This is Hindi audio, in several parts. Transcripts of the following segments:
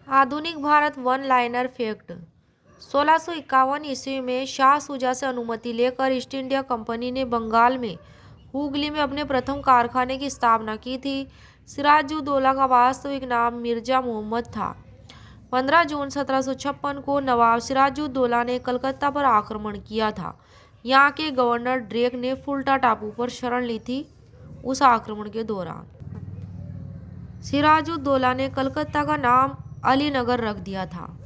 आधुनिक भारत वन लाइनर फैक्ट। 1651 ईस्वी में शाह शुजा से अनुमति लेकर ईस्ट इंडिया कंपनी ने बंगाल में हुगली में अपने प्रथम कारखाने की स्थापना की थी। सिराजुद्दौला का वास्तविक नाम मिर्जा मोहम्मद था। 15 जून 1756 को नवाब सिराजुद्दौला ने कलकत्ता पर आक्रमण किया था। यहाँ के गवर्नर ड्रेक ने फुल्टा टापू पर शरण ली थी। उस आक्रमण के दौरान सिराजुद्दौला ने कलकत्ता का नाम अलीनगर रख दिया था।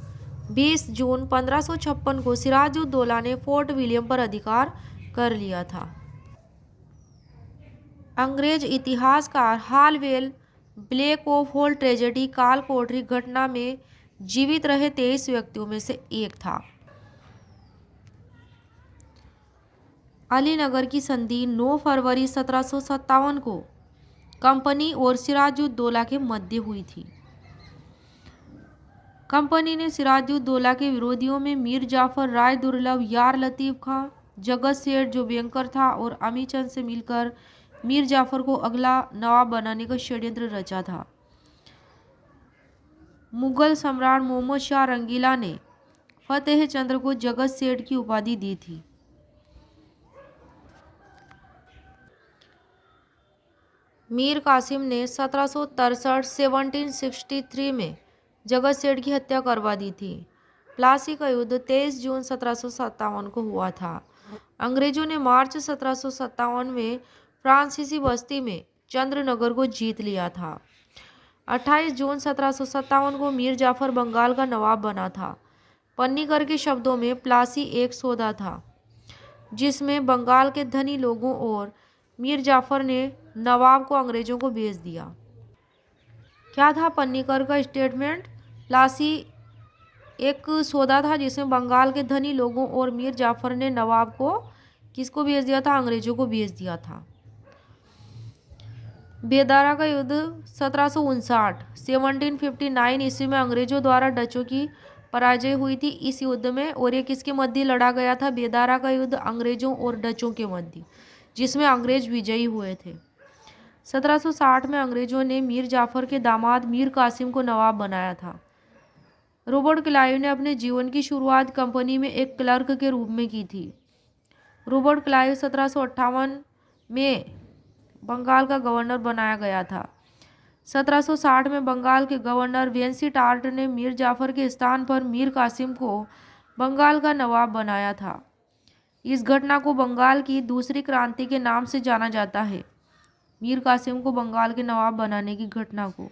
20 जून 1556 को सिराजुद्दौला ने फोर्ट विलियम पर अधिकार कर लिया था। अंग्रेज इतिहासकार Holwell black of hole tragedy काल कोठरी घटना में जीवित रहे 23 व्यक्तियों में से एक था। अलीनगर की संधि 9 फरवरी 1757 को कंपनी और सिराजुद्दौला के मध्य हुई थी। कंपनी ने सिराजुद्दौला के विरोधियों में मीर जाफर, राय दुर्लभ, यार लतीफ खां, जगत सेठ जो बैंकर था और अमीचंद से मिलकर मीर जाफर को अगला नवाब बनाने का षड्यंत्र रचा था। मुगल सम्राट मोहम्मद शाह रंगीला ने फतेह चंद्र को जगत सेठ की उपाधि दी थी। मीर कासिम ने 1763 में जगत सेठ की हत्या करवा दी थी। प्लासी का युद्ध 23 जून 1757 को हुआ था। अंग्रेजों ने मार्च 1757 में फ्रांसीसी बस्ती में चंद्रनगर को जीत लिया था। 28 जून 1757 को मीर जाफर बंगाल का नवाब बना था। पन्नीकर के शब्दों में प्लासी एक सौदा था जिसमें बंगाल के धनी लोगों और मीर जाफर ने नवाब को अंग्रेजों को बेच दिया। क्या था पन्नीकर का स्टेटमेंट? प्लासी एक सौदा था जिसमें बंगाल के धनी लोगों और मीर जाफर ने नवाब को किसको बेच दिया था? अंग्रेजों को बेच दिया था। बेदारा का युद्ध 1759 ईस्वी में अंग्रेजों द्वारा डचों की पराजय हुई थी इस युद्ध में। और ये किसके मध्य लड़ा गया था? बेदारा का युद्ध अंग्रेजों और डचों के मध्य, जिसमें अंग्रेज विजयी हुए थे। 1760 में अंग्रेजों ने मीर जाफर के दामाद मीर कासिम को नवाब बनाया था। रॉबर्ट क्लाइव ने अपने जीवन की शुरुआत कंपनी में एक क्लर्क के रूप में की थी। रॉबर्ट क्लाइव 1758 में बंगाल का गवर्नर बनाया गया था। 1760 में बंगाल के गवर्नर वेंसीटार्ट ने मीर जाफर के स्थान पर मीर कासिम को बंगाल का नवाब बनाया था। इस घटना को बंगाल की दूसरी क्रांति के नाम से जाना जाता है। मीर कासिम को बंगाल के नवाब बनाने की घटना को।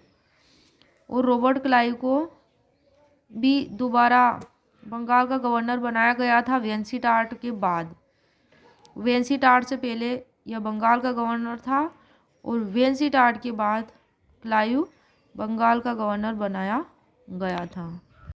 और रॉबर्ट क्लाइव को भी दोबारा बंगाल का गवर्नर बनाया गया था वेंसीटार्ट के बाद। वेंसीटार्ट से पहले यह बंगाल का गवर्नर था और वेंसीटार्ट के बाद क्लाइव बंगाल का गवर्नर बनाया गया था।